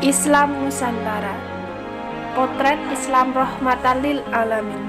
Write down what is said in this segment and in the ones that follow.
Islam Nusantara. Potret Islam rahmatan lil alamin.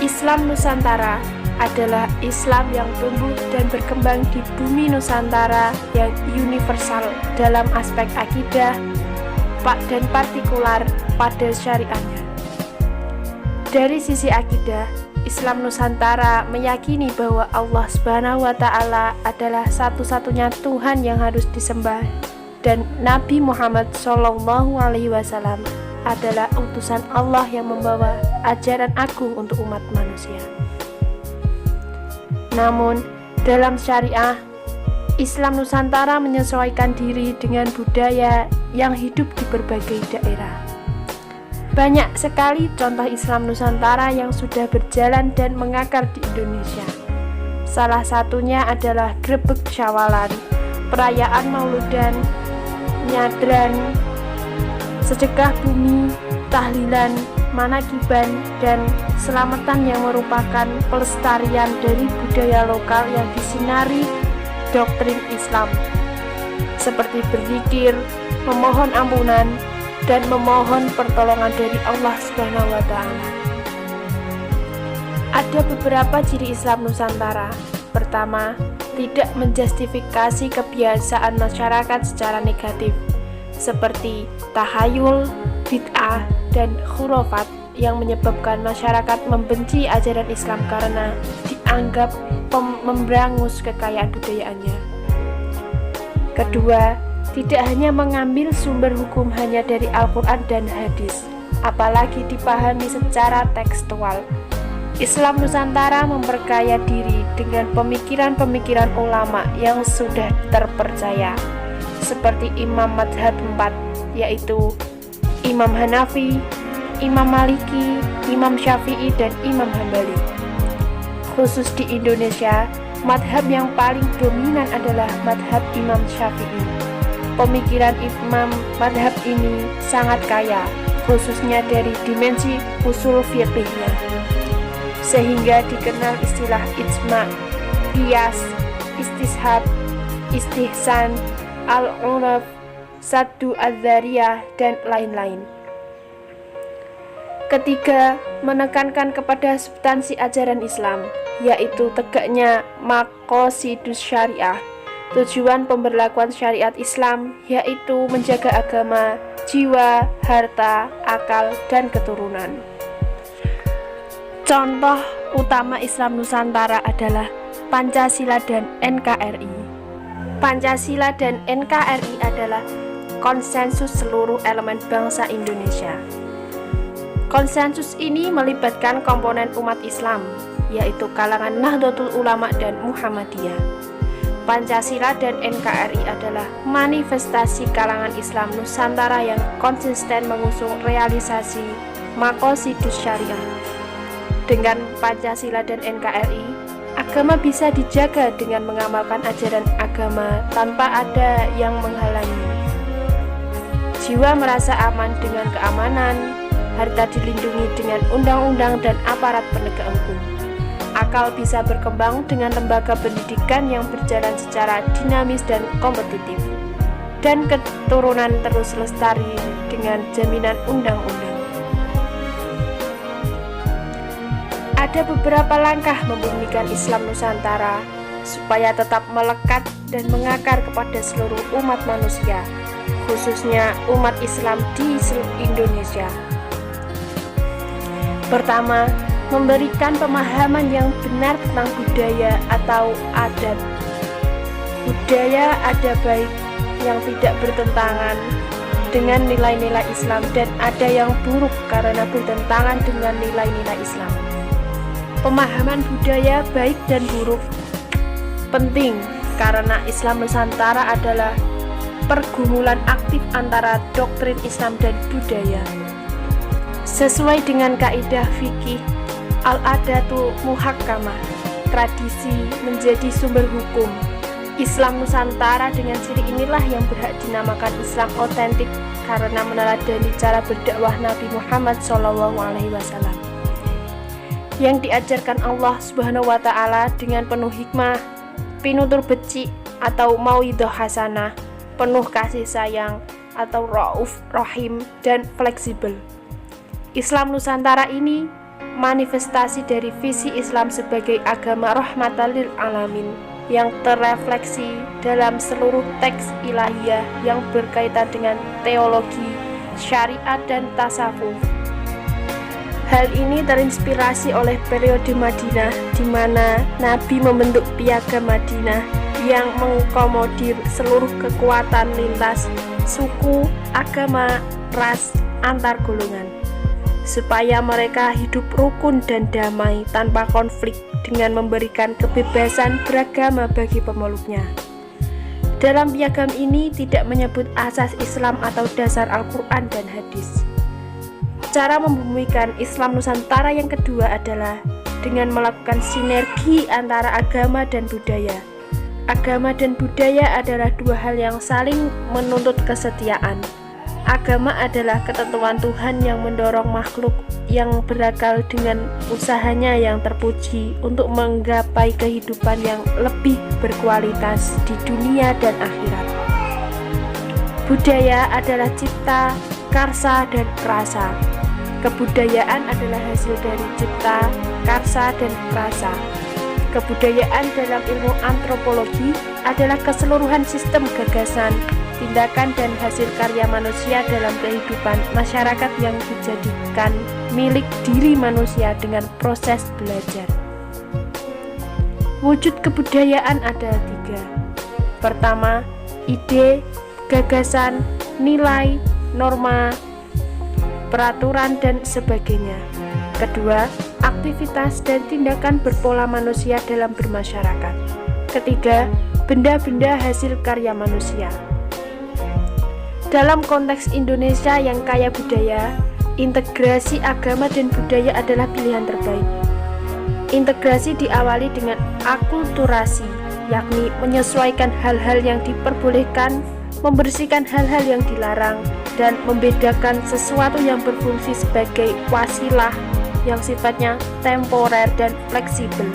Islam Nusantara adalah Islam yang tumbuh dan berkembang di bumi Nusantara yang universal dalam aspek akidah dan partikular pada syariahnya. Dari sisi akidah, Islam Nusantara meyakini bahwa Allah Subhanahu wa Ta'ala adalah satu-satunya Tuhan yang harus disembah, dan Nabi Muhammad SAW adalah utusan Allah yang membawa ajaran agung untuk umat manusia. Namun, dalam syariah, Islam Nusantara menyesuaikan diri dengan budaya yang hidup di berbagai daerah. Banyak sekali contoh Islam Nusantara yang sudah berjalan dan mengakar di Indonesia. Salah satunya adalah Grebeg Syawalan, perayaan Mauludan, Nyadran, Sedekah Bumi, Tahlilan, Manakiban, dan Selamatan yang merupakan pelestarian dari budaya lokal yang disinari doktrin Islam, seperti berzikir, memohon ampunan, dan memohon pertolongan dari Allah Subhanahu wa Ta'ala. Ada beberapa ciri Islam Nusantara. Pertama, tidak menjustifikasi kebiasaan masyarakat secara negatif, seperti tahayul, bid'ah, dan khurafat yang menyebabkan masyarakat membenci ajaran Islam karena dianggap memberangus kekayaan budayaannya. Kedua, tidak hanya mengambil sumber hukum hanya dari Al-Quran dan hadis, apalagi dipahami secara tekstual. Islam Nusantara memperkaya diri dengan pemikiran-pemikiran ulama yang sudah terpercaya, seperti Imam Madhab 4, yaitu Imam Hanafi, Imam Maliki, Imam Syafi'i, dan Imam Hambali. Khusus di Indonesia, madhab yang paling dominan adalah madhab Imam Syafi'i. Pemikiran Imam madhab ini sangat kaya, khususnya dari dimensi usul fiqhnya, sehingga dikenal istilah ijma', qiyas, istishab, istihsan, al-uraf, saddu az-zariyah, dan lain-lain. Ketiga, menekankan kepada substansi ajaran Islam, yaitu tegaknya maqasidus syariah. Tujuan pemberlakuan syariat Islam yaitu menjaga agama, jiwa, harta, akal, dan keturunan. Contoh utama Islam Nusantara adalah Pancasila dan NKRI. Pancasila dan NKRI adalah konsensus seluruh elemen bangsa Indonesia. Konsensus ini melibatkan komponen umat Islam, yaitu kalangan Nahdlatul Ulama dan Muhammadiyah. Pancasila dan NKRI adalah manifestasi kalangan Islam Nusantara yang konsisten mengusung realisasi maqasidus syariah. Dengan Pancasila dan NKRI, agama bisa dijaga dengan mengamalkan ajaran agama tanpa ada yang menghalangi. Jiwa merasa aman dengan keamanan, harta dilindungi dengan undang-undang dan aparat penegak hukum. Akal bisa berkembang dengan lembaga pendidikan yang berjalan secara dinamis dan kompetitif, dan keturunan terus lestari dengan jaminan undang-undang. Ada beberapa langkah membumikan Islam Nusantara supaya tetap melekat dan mengakar kepada seluruh umat manusia, khususnya umat Islam di seluruh Indonesia. Pertama, memberikan pemahaman yang benar tentang budaya atau adat. Budaya ada baik yang tidak bertentangan dengan nilai-nilai Islam dan ada yang buruk karena bertentangan dengan nilai-nilai Islam. Pemahaman budaya baik dan buruk penting karena Islam Nusantara adalah pergumulan aktif antara doktrin Islam dan budaya. Sesuai dengan kaidah fikih, al-adatu muhakkamah, tradisi menjadi sumber hukum. Islam Nusantara dengan ciri inilah yang berhak dinamakan Islam otentik karena meneladani cara berdakwah Nabi Muhammad SAW yang diajarkan Allah Subhanahu wa Ta'ala dengan penuh hikmah, pinutur becik atau mauidhah hasanah, penuh kasih sayang, atau Rauf, Rahim, dan fleksibel. Islam Nusantara ini manifestasi dari visi Islam sebagai agama rahmatan lil alamin yang terrefleksi dalam seluruh teks ilahiyah yang berkaitan dengan teologi, syariat, dan tasawuf. Hal ini terinspirasi oleh periode Madinah di mana Nabi membentuk piagam Madinah yang mengakomodir seluruh kekuatan lintas suku, agama, ras, antar golongan, supaya mereka hidup rukun dan damai tanpa konflik dengan memberikan kebebasan beragama bagi pemeluknya. Dalam piagam ini tidak menyebut asas Islam atau dasar Al-Quran dan hadis. Cara membumikan Islam Nusantara yang kedua adalah dengan melakukan sinergi antara agama dan budaya. Agama dan budaya adalah dua hal yang saling menuntut kesetiaan. Agama adalah ketentuan Tuhan yang mendorong makhluk yang berakal dengan usahanya yang terpuji untuk menggapai kehidupan yang lebih berkualitas di dunia dan akhirat. Budaya adalah cipta, karsa, dan rasa. Kebudayaan adalah hasil dari cipta, karsa, dan rasa. Kebudayaan dalam ilmu antropologi adalah keseluruhan sistem gagasan, tindakan, dan hasil karya manusia dalam kehidupan masyarakat yang dijadikan milik diri manusia dengan proses belajar. Wujud kebudayaan ada 3. Pertama, ide, gagasan, nilai, norma, peraturan, dan sebagainya. Kedua, aktivitas dan tindakan berpola manusia dalam bermasyarakat. Ketiga, benda-benda hasil karya manusia. Dalam konteks Indonesia yang kaya budaya, integrasi agama dan budaya adalah pilihan terbaik. Integrasi diawali dengan akulturasi, yakni menyesuaikan hal-hal yang diperbolehkan, membersihkan hal-hal yang dilarang, dan membedakan sesuatu yang berfungsi sebagai wasilah yang sifatnya temporer dan fleksibel,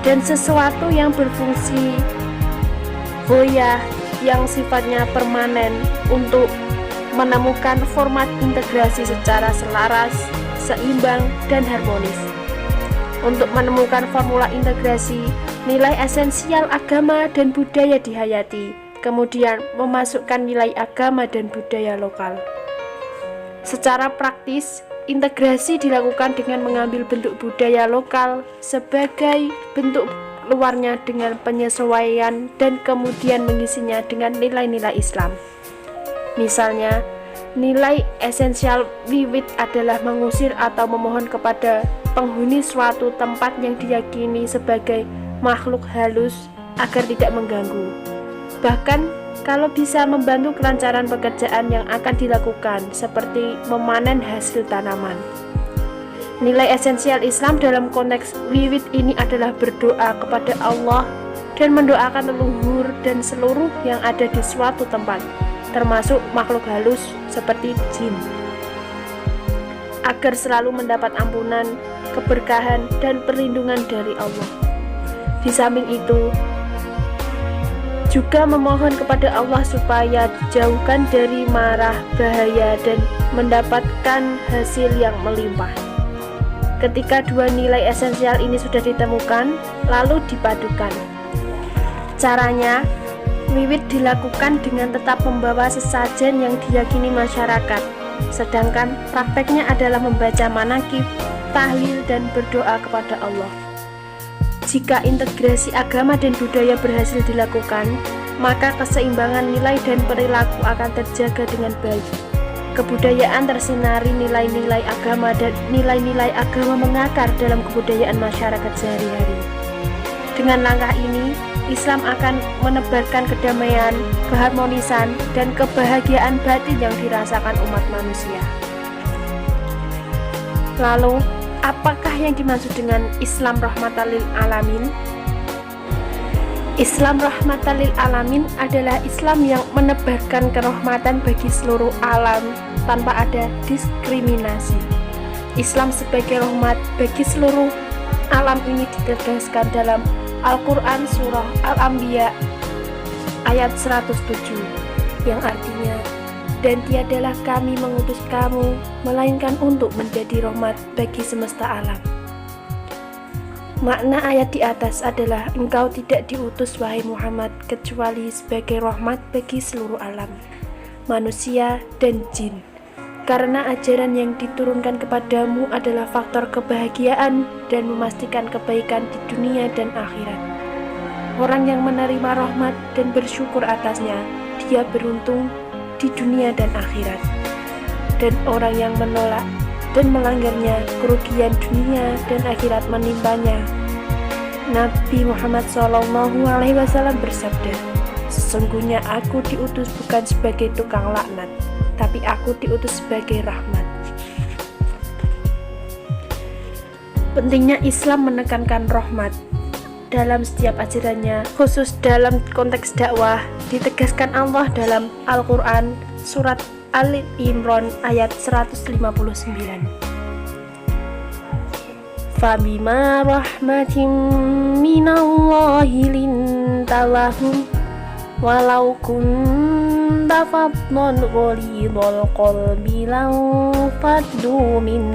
dan sesuatu yang berfungsi goyah yang sifatnya permanen untuk menemukan format integrasi secara selaras, seimbang, dan harmonis. Untuk menemukan formula integrasi, nilai esensial agama dan budaya dihayati, kemudian memasukkan nilai agama dan budaya lokal. Secara praktis, integrasi dilakukan dengan mengambil bentuk budaya lokal sebagai bentuk luarnya dengan penyesuaian dan kemudian mengisinya dengan nilai-nilai Islam. Misalnya, nilai esensial wiwit adalah mengusir atau memohon kepada penghuni suatu tempat yang diyakini sebagai makhluk halus agar tidak mengganggu. Bahkan kalau bisa membantu kelancaran pekerjaan yang akan dilakukan, seperti memanen hasil tanaman. Nilai esensial Islam dalam konteks wiwit ini adalah berdoa kepada Allah dan mendoakan leluhur dan seluruh yang ada di suatu tempat, termasuk makhluk halus seperti jin, agar selalu mendapat ampunan, keberkahan, dan perlindungan dari Allah. Di samping itu, juga memohon kepada Allah supaya dijauhkan dari marah, bahaya, dan mendapatkan hasil yang melimpah. Ketika dua nilai esensial ini sudah ditemukan, lalu dipadukan. Caranya, wiwit dilakukan dengan tetap membawa sesajen yang diyakini masyarakat, sedangkan prakteknya adalah membaca manaqib, tahlil, dan berdoa kepada Allah. Jika integrasi agama dan budaya berhasil dilakukan, maka keseimbangan nilai dan perilaku akan terjaga dengan baik. Kebudayaan tersinari nilai-nilai agama dan nilai-nilai agama mengakar dalam kebudayaan masyarakat sehari-hari. Dengan langkah ini, Islam akan menebarkan kedamaian, keharmonisan, dan kebahagiaan batin yang dirasakan umat manusia. Lalu, apakah yang dimaksud dengan Islam rahmatan lil alamin? Islam rahmatan lil alamin adalah Islam yang menebarkan kerahmatan bagi seluruh alam tanpa ada diskriminasi. Islam sebagai rahmat bagi seluruh alam ini ditegaskan dalam Al-Quran Surah Al-Anbiya ayat 107. yang artinya, dan tiadalah kami mengutus kamu, melainkan untuk menjadi rahmat bagi semesta alam. Makna ayat di atas adalah engkau tidak diutus wahai Muhammad kecuali sebagai rahmat bagi seluruh alam, manusia dan jin. Karena ajaran yang diturunkan kepadamu adalah faktor kebahagiaan dan memastikan kebaikan di dunia dan akhirat. Orang yang menerima rahmat dan bersyukur atasnya, dia beruntung di dunia dan akhirat. Dan orang yang menolak dan melanggarnya, kerugian dunia dan akhirat menimpanya. Nabi Muhammad SAW bersabda, sesungguhnya aku diutus bukan sebagai tukang laknat, tapi aku diutus sebagai rahmat. Pentingnya Islam menekankan rahmat dalam setiap ajarannya, khusus dalam konteks dakwah. Ditegaskan Allah dalam Al-Quran surat Ali Imran ayat 159. Fabima rahmatin minallahi lintalahum walau kunta faddan ghalidhal qalbi lanfaddu min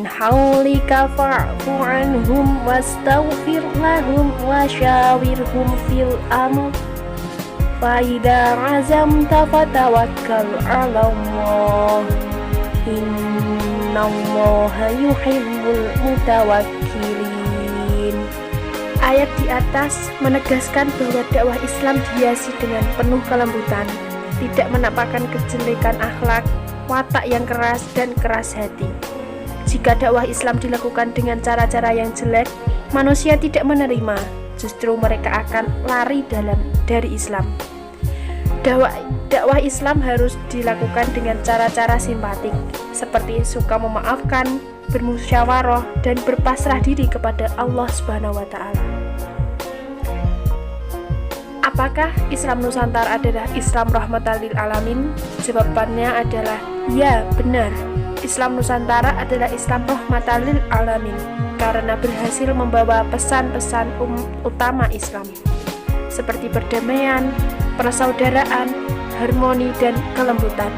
hawlika fa'fu anhum wastaghfir lahum wasyawirhum fil amr fa idza azamta fatawakkal 'ala Allah innallaha yuhibbul mutawakkilin. Ayat di atas menegaskan bahwa dakwah Islam dihiasi dengan penuh kelembutan, tidak menampakkan kejelekan akhlak, watak yang keras dan keras hati. Jika dakwah Islam dilakukan dengan cara-cara yang jelek, manusia tidak menerima, justru mereka akan lari dari Islam. Dakwah Islam harus dilakukan dengan cara-cara simpatik, seperti suka memaafkan, bermusyawarah, dan berpasrah diri kepada Allah Subhanahu wa Ta'ala. Apakah Islam Nusantara adalah Islam rahmatan lil alamin? Jawabannya adalah ya, benar. Islam Nusantara adalah Islam rahmatan lil alamin karena berhasil membawa pesan-pesan utama Islam seperti perdamaian, persaudaraan, harmoni, dan kelembutan.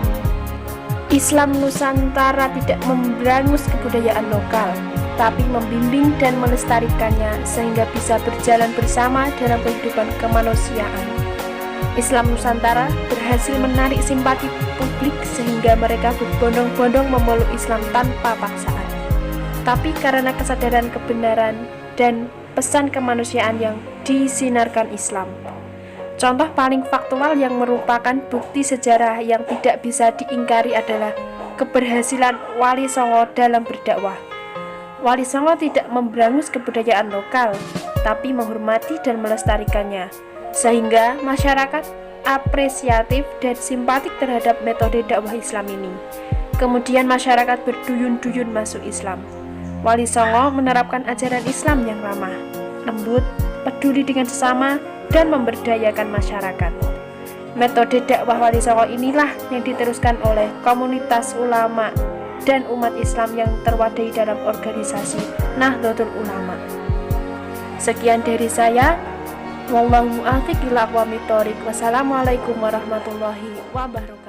Islam Nusantara tidak memberangus kebudayaan lokal, tapi membimbing dan melestarikannya sehingga bisa berjalan bersama dalam kehidupan kemanusiaan. Islam Nusantara berhasil menarik simpati publik sehingga mereka berbondong-bondong memeluk Islam tanpa paksaan, tapi karena kesadaran kebenaran dan pesan kemanusiaan yang disinarkan Islam. Contoh paling faktual yang merupakan bukti sejarah yang tidak bisa diingkari adalah keberhasilan Wali Songo dalam berdakwah. Wali Songo tidak memberangus kebudayaan lokal, tapi menghormati dan melestarikannya, sehingga masyarakat apresiatif dan simpatik terhadap metode dakwah Islam ini. Kemudian masyarakat berduyun-duyun masuk Islam. Wali Songo menerapkan ajaran Islam yang ramah, lembut, peduli dengan sesama, dan memberdayakan masyarakat. Metode dakwah Wali Songo inilah yang diteruskan oleh komunitas ulama dan umat Islam yang terwadai dalam organisasi Nahdlatul Ulama. Sekian dari saya. Wallahu muwaffiq ila aqwamit thoriq. Wassalamualaikum warahmatullahi wabarakatuh.